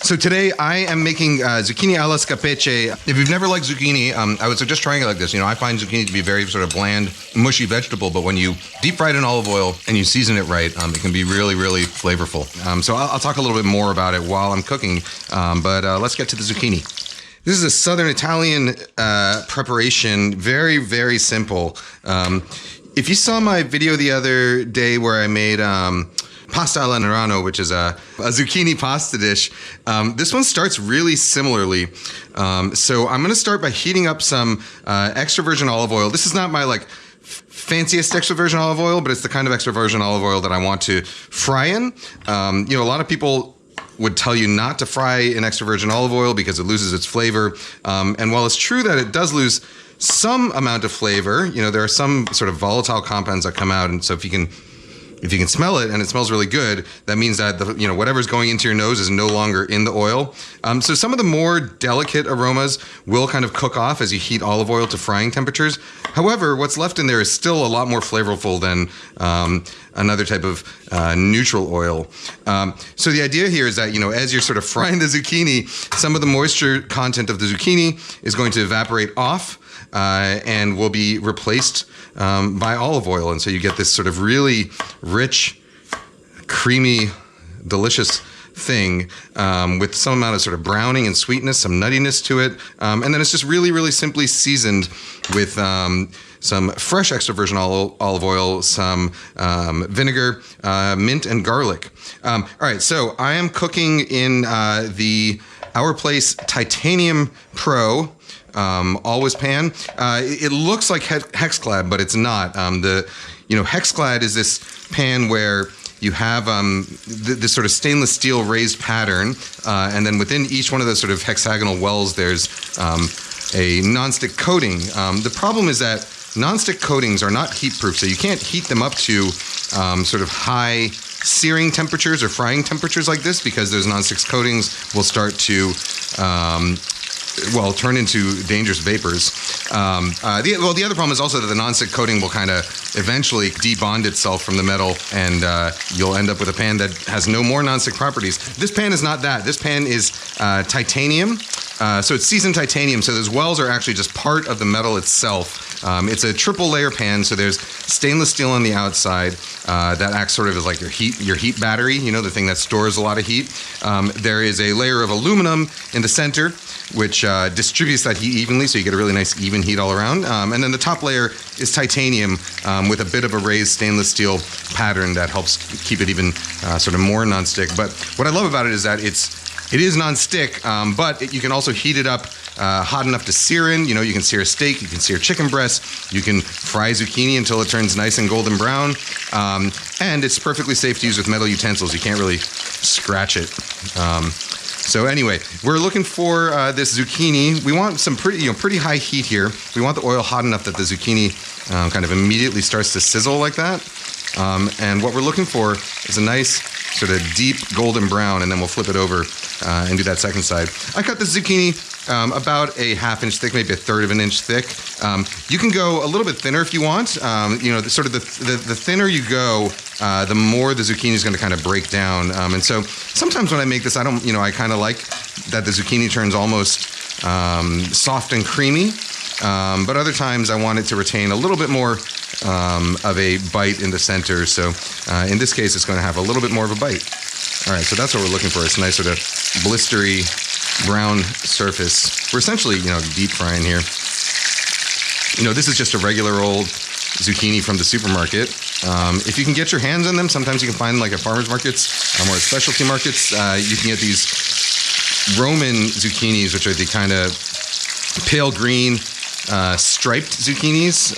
So today I am making zucchini alla scapece. If you've never liked zucchini, I would suggest trying it like this. You know, I find zucchini to be a very sort of bland, mushy vegetable, but when you deep fry it in olive oil and you season it right, it can be really, really flavorful. So I'll talk a little bit more about it while I'm cooking, but let's get to the zucchini. This is a Southern Italian preparation, very, very simple. If you saw my video the other day where I made pasta alla Nerano, which is a zucchini pasta dish. This one starts really similarly. So I'm going to start by heating up some extra virgin olive oil. This is not my fanciest extra virgin olive oil, but it's the kind of extra virgin olive oil that I want to fry in. A lot of people would tell you not to fry in extra virgin olive oil because it loses its flavor. And while it's true that it does lose some amount of flavor, there are some sort of volatile compounds that come out, and so if you can smell it and it smells really good, that means that whatever's going into your nose is no longer in the oil. So some of the more delicate aromas will kind of cook off as you heat olive oil to frying temperatures. However, what's left in there is still a lot more flavorful than another type of neutral oil. So the idea here is that, as you're sort of frying the zucchini, some of the moisture content of the zucchini is going to evaporate off and will be replaced by olive oil. And so you get this sort of really rich, creamy, delicious thing with some amount of sort of browning and sweetness, some nuttiness to it. And then it's just really, really simply seasoned with some fresh extra virgin olive oil, some vinegar, mint, and garlic. All right, so I am cooking in the Our Place Titanium Pro always pan. It looks like Hexclad, but it's not. Hexclad is this pan where you have this sort of stainless steel raised pattern, and then within each one of those sort of hexagonal wells, there's a nonstick coating. The problem is that nonstick coatings are not heat proof, so you can't heat them up to sort of high searing temperatures or frying temperatures like this, because those nonstick coatings will start to turn into dangerous vapors. The other problem is also that the nonstick coating will kind of eventually debond itself from the metal, and you'll end up with a pan that has no more nonstick properties. This pan is not that. This pan is titanium. So it's seasoned titanium, so those wells are actually just part of the metal itself. It's a triple layer pan, so there's stainless steel on the outside that acts sort of as like your heat battery, the thing that stores a lot of heat. There is a layer of aluminum in the center, which distributes that heat evenly, so you get a really nice even heat all around. And then the top layer is titanium with a bit of a raised stainless steel pattern that helps keep it even sort of more nonstick. But what I love about it is that it is nonstick, but you can also heat it up hot enough to sear in. You can sear a steak, you can sear chicken breast, you can fry zucchini until it turns nice and golden brown, and it's perfectly safe to use with metal utensils. You can't really scratch it. So anyway, we're looking for this zucchini. We want some pretty high heat here. We want the oil hot enough that the zucchini kind of immediately starts to sizzle like that. And what we're looking for is a nice sort of deep golden brown, and then we'll flip it over and do that second side. I cut the zucchini about a ½ inch thick, maybe a third of an inch thick. You can go a little bit thinner if you want. The thinner you go, the more the zucchini is going to kind of break down. And so sometimes when I make this, I kind of like that the zucchini turns almost soft and creamy. But other times I want it to retain a little bit more of a bite in the center. So in this case, it's going to have a little bit more of a bite. All right, so that's what we're looking for. It's a nice sort of blistery brown surface. We're essentially, deep frying here. This is just a regular old zucchini from the supermarket. If you can get your hands on them, sometimes you can find at farmers markets or at specialty markets, you can get these Roman zucchinis, which are the kind of pale green striped zucchinis,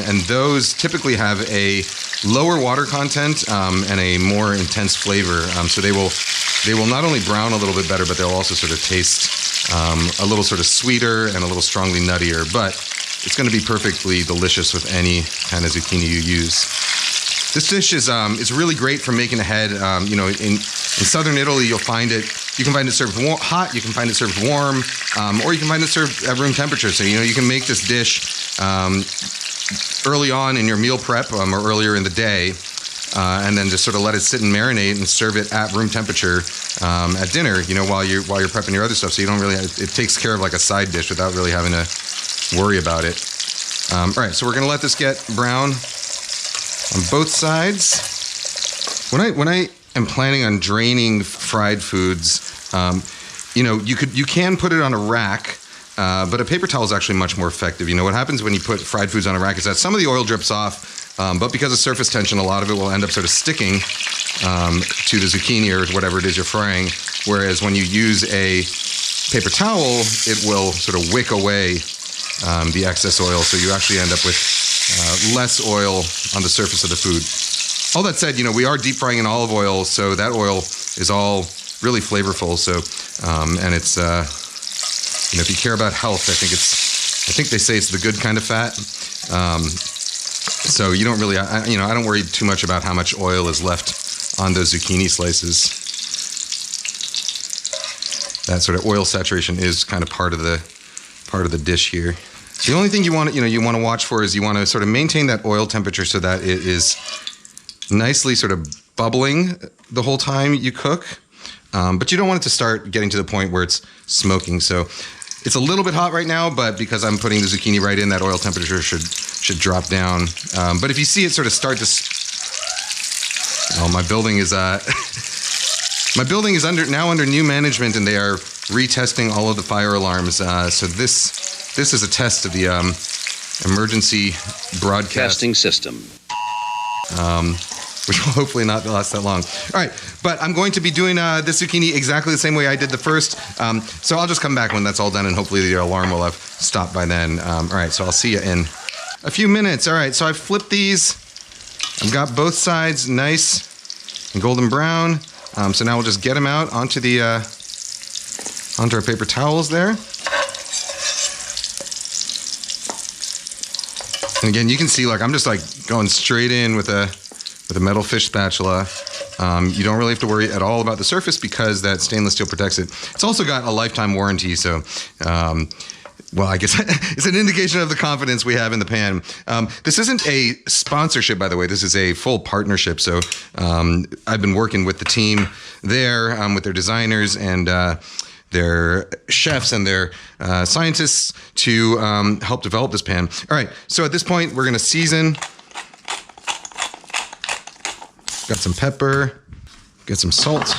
and those typically have a lower water content and a more intense flavor. So they will not only brown a little bit better, but they'll also sort of taste a little sort of sweeter and a little strongly nuttier. But it's going to be perfectly delicious with any kind of zucchini you use. This dish is really great for making ahead. In southern Italy, you'll find it. You can find it served hot. You can find it served warm, or you can find it served at room temperature. So you can make this dish early on in your meal prep or earlier in the day, and then just sort of let it sit and marinate and serve it at room temperature at dinner, you know, while you're prepping your other stuff. So you don't really, it takes care of like a side dish without really having to worry about it. All right, so we're gonna let this get brown on both sides. When I am planning on draining fried foods, you know, you can put it on a rack, but a paper towel is actually much more effective. You know, what happens when you put fried foods on a rack is that some of the oil drips off, but because of surface tension, a lot of it will end up sort of sticking to the zucchini or whatever it is you're frying. Whereas when you use a paper towel, it will sort of wick away the excess oil, so you actually end up with less oil on the surface of the food. All that said, you know, we are deep frying in olive oil, so that oil is all really flavorful. So, and it's, you know, if you care about health, I think they say it's the good kind of fat. So you don't really, you know, I don't worry too much about how much oil is left on those zucchini slices. That sort of oil saturation is kind of part of the dish here. The only thing you want to watch for is you want to sort of maintain that oil temperature so that it is nicely sort of bubbling the whole time you cook. But you don't want it to start getting to the point where it's smoking. So it's a little bit hot right now, but because I'm putting the zucchini right in, that oil temperature should drop down. But if you see it sort of start to, oh, my building is now under new management, and they are retesting all of the fire alarms. So this is a test of the emergency broadcasting system. Which will hopefully not last that long. All right, but I'm going to be doing this zucchini exactly the same way I did the first. So I'll just come back when that's all done, and hopefully the alarm will have stopped by then. All right, so I'll see you in a few minutes. All right, so I've flipped these. I've got both sides nice and golden brown. So now we'll just get them out onto our paper towels there. And again, you can see, like, I'm just like going straight in with a metal fish spatula. You don't really have to worry at all about the surface because that stainless steel protects it. It's also got a lifetime warranty, so well, I guess it's an indication of the confidence we have in the pan. This isn't a sponsorship, by the way. This is a full partnership. So I've been working with the team there, with their designers and their chefs and their scientists to help develop this pan. All right, so at this point, we're gonna season. Got some pepper, got some salt.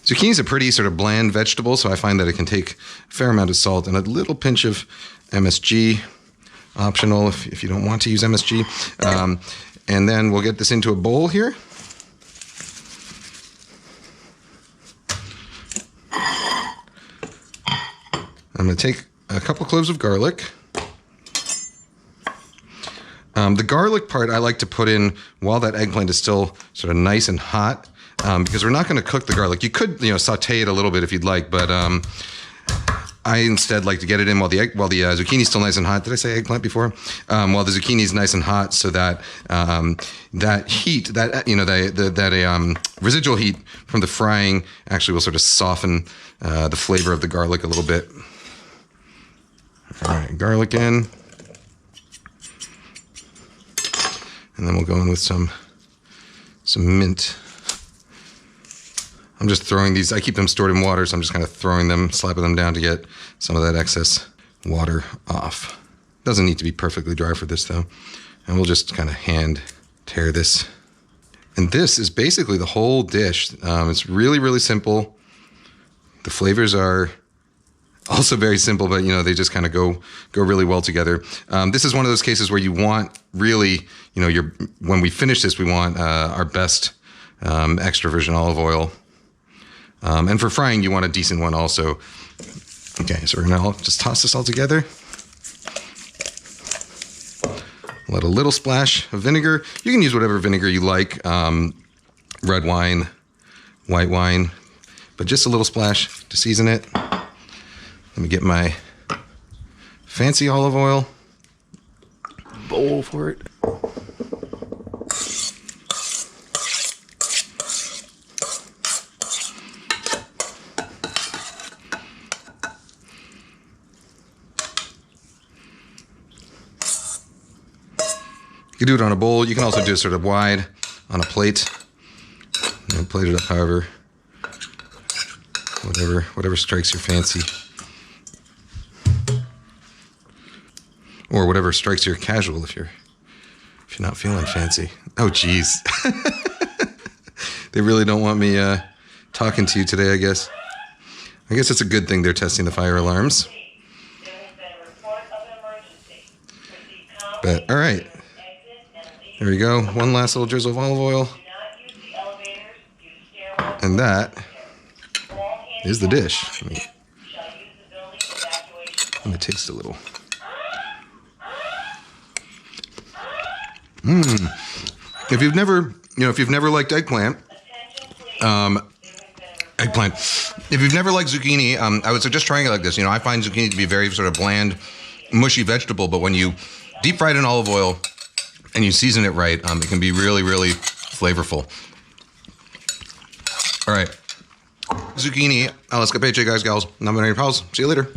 Zucchini is a pretty sort of bland vegetable, so I find that it can take a fair amount of salt and a little pinch of MSG, optional if you don't want to use MSG. And then we'll get this into a bowl here. I'm going to take a couple cloves of garlic. The garlic part I like to put in while that eggplant is still sort of nice and hot, because we're not going to cook the garlic. You could, you know, saute it a little bit if you'd like, but I instead like to get it in while the zucchini is still nice and hot. Did I say eggplant before? While the zucchini is nice and hot, so that that heat, that, you know, that residual heat from the frying actually will sort of soften the flavor of the garlic a little bit. All right, garlic in. And then we'll go in with some mint. I'm just throwing these, I keep them stored in water, so I'm just kind of throwing them, slapping them down to get some of that excess water off. Doesn't need to be perfectly dry for this though. And we'll just kind of hand tear this. And this is basically the whole dish. It's really, really simple. The flavors are also very simple, but you know, they just kind of go really well together. This is one of those cases where you want really, you know, when we finish this, we want our best extra virgin olive oil. And for frying, you want a decent one also. Okay, so we're gonna just toss this all together. Let a little splash of vinegar. You can use whatever vinegar you like, red wine, white wine, but just a little splash to season it. Let me get my fancy olive oil bowl for it. You can do it on a bowl. You can also do it sort of wide on a plate. And plate it up however, whatever strikes your fancy. Or whatever strikes your casual if you're not feeling fancy. Oh, geez. They really don't want me talking to you today, I guess. I guess it's a good thing they're testing the fire alarms. But, all right. There we go. One last little drizzle of olive oil. And that is the dish. Let me taste a little. If you've never liked eggplant, if you've never liked zucchini, I would suggest trying it like this. I find zucchini to be very sort of bland, mushy vegetable, but when you deep fry it in olive oil and you season it right, it can be really, really flavorful. All right. Zucchini, alla Scapece, guys, gals. Non-binary pals. See you later.